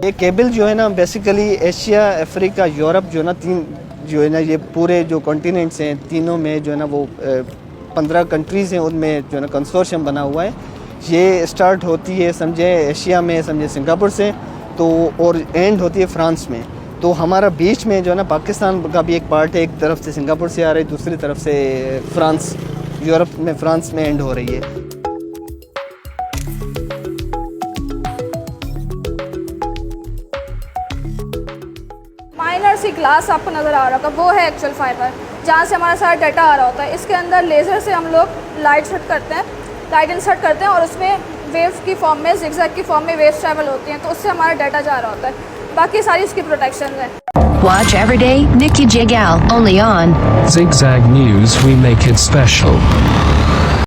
ये केबल जो है ना बेसिकली एशिया, अफ्रीका, यूरोप जो है ना तीन जो है ना ये पूरे जो कॉन्टिनेंट्स हैं तीनों में जो है ना वो 15 कंट्रीज़ हैं उनमें जो है ना कंसोर्शियम बना हुआ है। ये स्टार्ट होती है समझे एशिया में, समझे सिंगापुर से, तो और एंड होती है फ्रांस में। तो हमारा बीच में जो है ना पाकिस्तान का भी एक पार्ट है, एक तरफ से सिंगापुर से आ रही है, दूसरी तरफ से फ्रांस, यूरोप में फ्रांस में एंड हो रही है। माइनर सी ग्लास आपको नज़र आ रहा होगा, वो है एक्चुअल फाइबर, जहाँ से हमारा सारा डाटा आ रहा होता है। इसके अंदर लेज़र से हम लोग लाइट सेट करते हैं, लाइट इंसर्ट करते हैं और उसमें वेव्स की फॉर्म में, जिगजैग की फॉर्म में वेव्स ट्रैवल होती हैं, तो उससे हमारा डाटा जा रहा होता है। बाकी सारी उसकी प्रोटेक्शन है। Watch every day Nikki Jigal only on Zigzag News. We make it special.